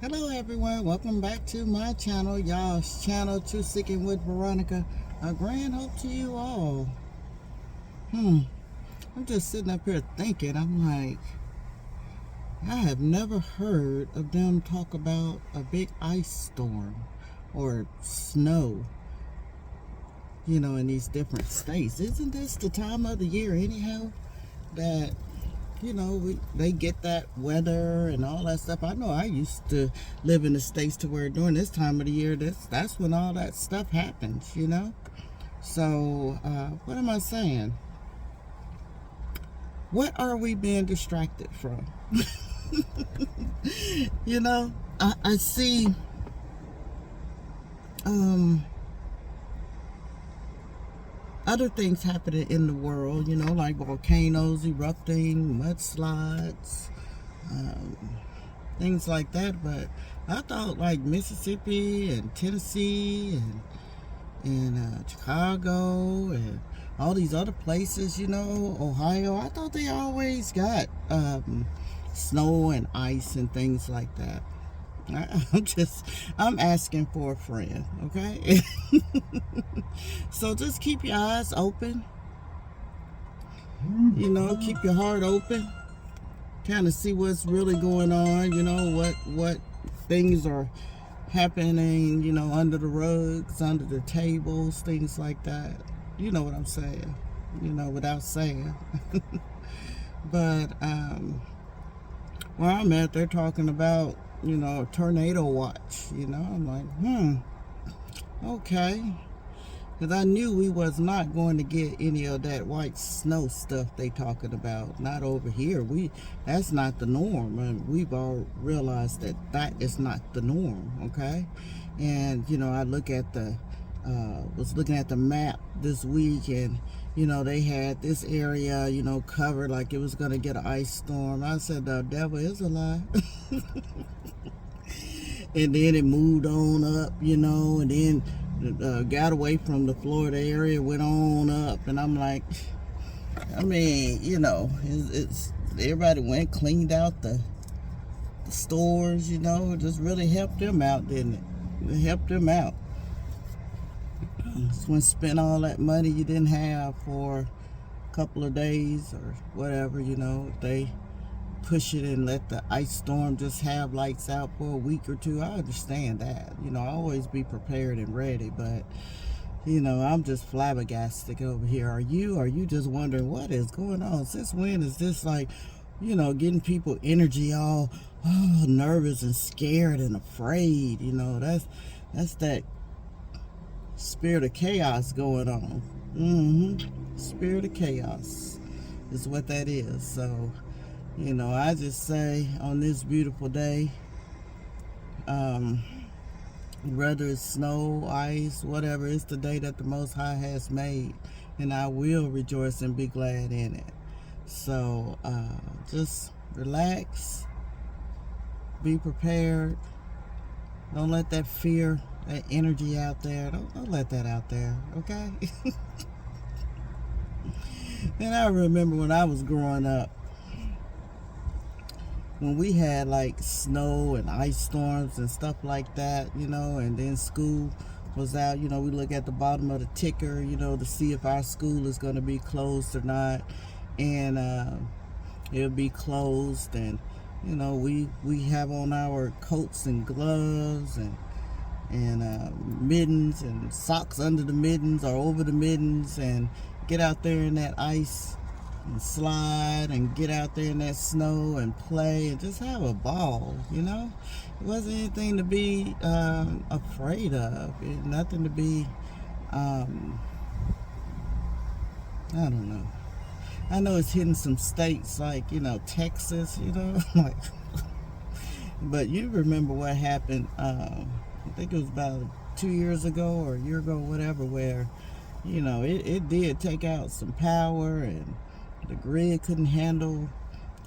Hello everyone, welcome back to my channel, y'all's channel, True Seeking with Veronica. A grand hope to you all. I'm just sitting up here thinking, I'm like, I have never heard of them talk about a big ice storm or snow, in these different states. Isn't this the time of the year anyhow that they get that weather and all that stuff? I know I used to live in the States to where during this time of the year, that's when all that stuff happens. So, what am I saying? What are we being distracted from? I see, other things happening in the world, like volcanoes erupting, mudslides, um, things like that. But I thought like Mississippi and Tennessee and Chicago and all these other places, Ohio, I thought they always got snow and ice and things like that. I'm asking for a friend, okay? So just keep your eyes open, keep your heart open, kind of see what's really going on, what things are happening, under the rugs, under the tables, things like that. You know what I'm saying, without saying. But where I'm at, they're talking about, a tornado watch. I'm like, okay. Because I knew we was not going to get any of that white snow stuff they talking about. Not over here. That's not the norm. And we've all realized that is not the norm, okay? And, I was looking at the map this week, and, they had this area, covered like it was going to get an ice storm. I said, the devil is a lie. And then it moved on up, and then got away from the Florida area, went on up, and I'm like, I mean, it's everybody went, cleaned out the stores, it just really helped them out, didn't it? It helped them out. Just when spend all that money you didn't have for a couple of days or whatever, they push it and let the ice storm just have lights out for a week or two. I understand that. Always be prepared and ready, but I'm just flabbergasted over here. Are you just wondering what is going on? Since when is this like, getting people energy all nervous and scared and afraid? That's that spirit of chaos going on. Spirit of chaos is what that is. So, I just say on this beautiful day, whether it's snow, ice, whatever, it's the day that the Most High has made, and I will rejoice and be glad in it. So just relax, be prepared. Don't let that fear, that energy out there, don't let that out there, okay? And I remember when I was growing up, when we had like snow and ice storms and stuff like that, and then school was out, we look at the bottom of the ticker, to see if our school is going to be closed or not. And it'll be closed, and we have on our coats and gloves and mittens and socks under the mittens or over the mittens, and get out there in that ice and slide and get out there in that snow and play and just have a ball. It wasn't anything to be afraid of. Nothing to be I don't know. I know it's hitting some states like Texas, like, but you remember what happened, I think it was about 2 years ago or a year ago, whatever, where it did take out some power, and the grid couldn't handle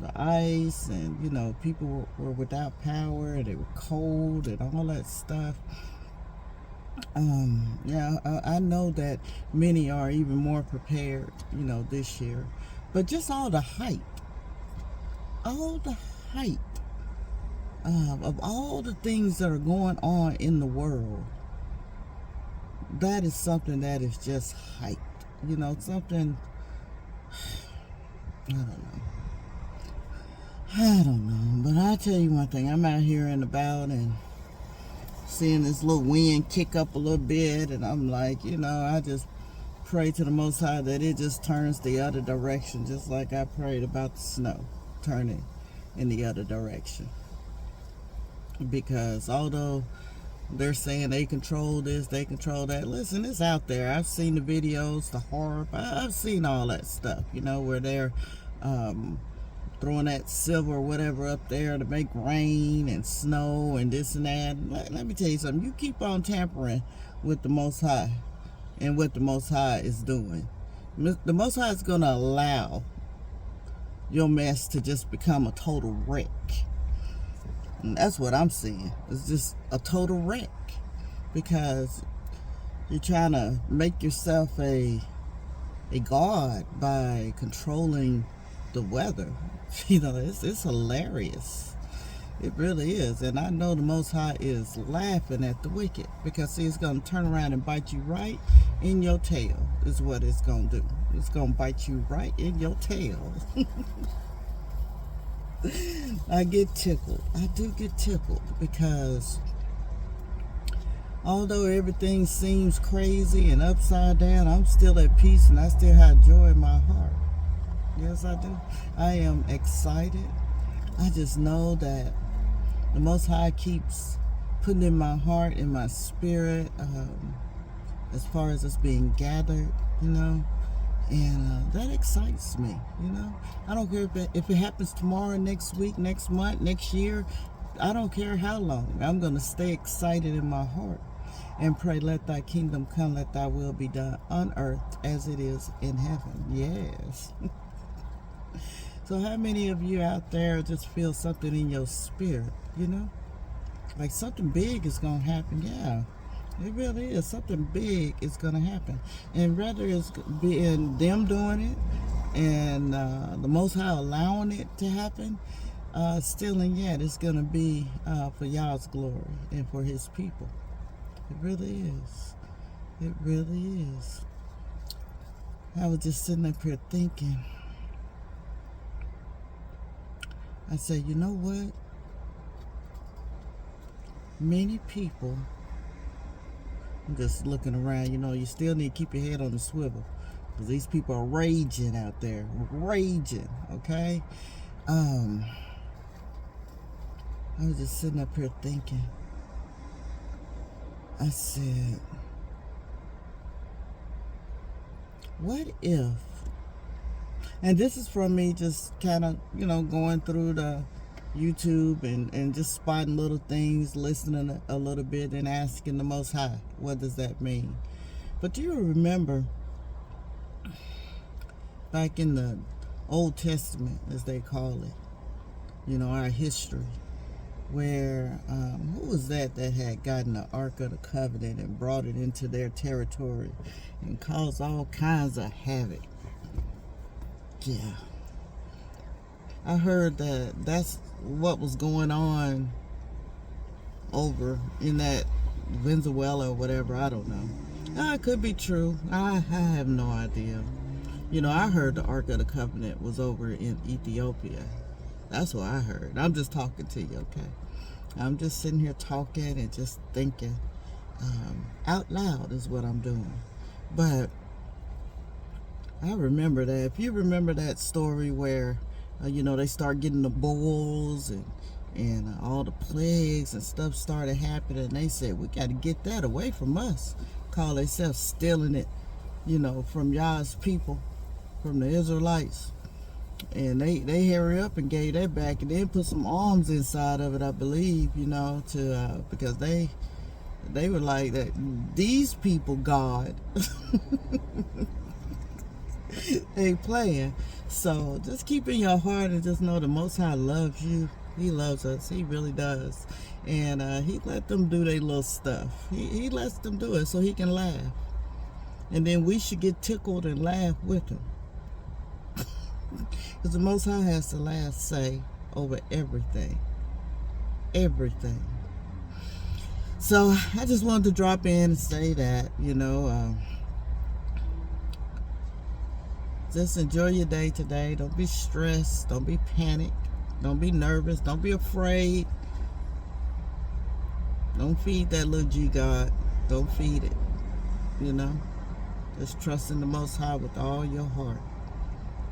the ice, and people were without power, and they were cold and all that stuff. I know that many are even more prepared, this year. But just all the hype of all the things that are going on in the world, that is something that is just hyped. You know, something, I don't know. I don't know. But I'll tell you one thing. I'm out here and about and seeing this little wind kick up a little bit. And I'm like, you know, I just pray to the Most High that it just turns the other direction. Just like I prayed about the snow turning in the other direction. Because although they're saying they control this, they control that. Listen, it's out there. I've seen the videos, the horror. I've seen all that stuff, you know, where they're throwing that silver or whatever up there to make rain and snow and this and that. Let me tell you something. You keep on tampering with the Most High and what the Most High is doing. The Most High is going to allow your mess to just become a total wreck. And that's what I'm seeing. It's just a total wreck. Because you're trying to make yourself a god by controlling the weather. You know, it's hilarious. It really is. And I know the Most High is laughing at the wicked. Because see, it's going to turn around and bite you right in your tail. Is what it's going to do. It's going to bite you right in your tail. I get tickled. I do get tickled because although everything seems crazy and upside down, I'm still at peace and I still have joy in my heart. Yes, I do. I am excited. I just know that the Most High keeps putting in my heart, in my spirit, as far as us being gathered, you know. And that excites me, you know. I don't care if it happens tomorrow, next week, next month, next year. I don't care how long. I'm going to stay excited in my heart and pray, let thy kingdom come, let thy will be done on earth as it is in heaven. Yes. So how many of you out there just feel something in your spirit, you know? Like something big is going to happen, yeah. It really is. Something big is going to happen. And whether it's being them doing it and the Most High allowing it to happen, still and yet it's going to be for y'all's glory and for His people. It really is. It really is. I was just sitting up here thinking. I said, you know what? Many people... I'm just looking around, you know, you still need to keep your head on the swivel. Because these people are raging out there. Raging, okay? I was just sitting up here thinking. I said, what if, and this is from me just kind of, you know, going through the YouTube and just spotting little things, listening a little bit and asking the Most High, what does that mean? But do you remember back in the Old Testament, as they call it, you know, our history, where, who was that had gotten the Ark of the Covenant and brought it into their territory and caused all kinds of havoc? Yeah. I heard that that's what was going on over in that Venezuela or whatever. I don't know. It could be true. I have no idea. You know, I heard the Ark of the Covenant was over in Ethiopia. That's what I heard. I'm just talking to you, okay? I'm just sitting here talking and just thinking out loud is what I'm doing. But I remember that. If you remember that story where you know, they start getting the bulls and all the plagues and stuff started happening. And they said, we got to get that away from us. Call themselves stealing it, you know, from y'all's people, from the Israelites. And they hurry up and gave that back and then put some arms inside of it, I believe, you know, to because they were like that. These people, God, they playing. So just keep in your heart and just know the Most High loves you. He loves us. He really does. And He let them do their little stuff. He lets them do it so He can laugh. And then we should get tickled and laugh with Him. Because the Most High has the last say over everything. everything. So I just wanted to drop in and say that, just enjoy your day today. Don't be stressed. Don't be panicked. Don't be nervous. Don't be afraid. Don't feed that little G God. Don't feed it. Just trust in the Most High with all your heart.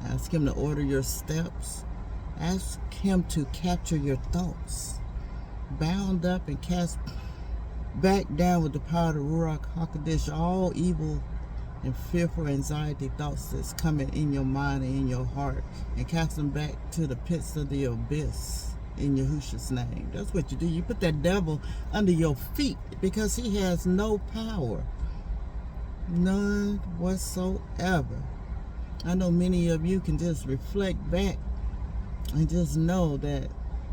Ask Him to order your steps. Ask Him to capture your thoughts. Bound up and cast back down with the power of the Ruach HaKodesh all evil and fearful anxiety thoughts that's coming in your mind and in your heart, and cast them back to the pits of the abyss in Yahushua's name. That's what you do. You put that devil under your feet, because he has no power. None whatsoever. I know many of you can just reflect back and just know that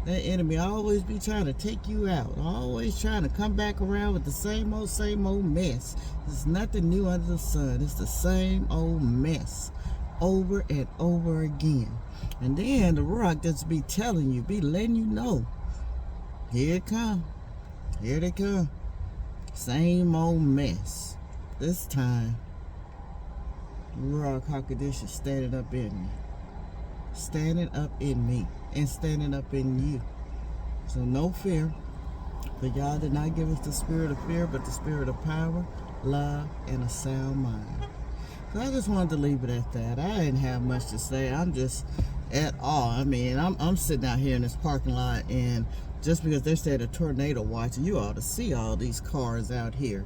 that enemy always be trying to take you out, always trying to come back around with the same old mess. There's nothing new under the sun. It's the same old mess over and over again. And then the Ruach just be telling you, be letting you know, here it come. Here they come. Same old mess. This time, Ruach HaKodesh is standing up in me. Standing up in me. And standing up in you. So no fear. For y'all did not give us the spirit of fear, but the spirit of power, love, and a sound mind. So I just wanted to leave it at that. I didn't have much to say. I'm just at awe. I mean, I'm sitting out here in this parking lot, and just because they said a tornado watch, you ought to see all these cars out here.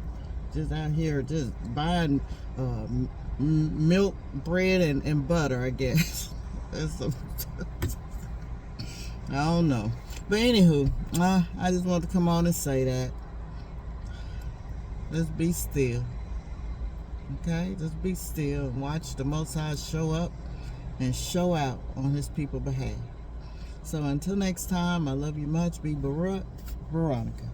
Just out here, just buying milk, bread, and butter, I guess. I don't know. But anywho, I just want to come on and say that. Let's be still. Okay? Just be still and watch the Most High show up and show out on His people's behalf. So until next time, I love you much. Be Baruch, Veronica.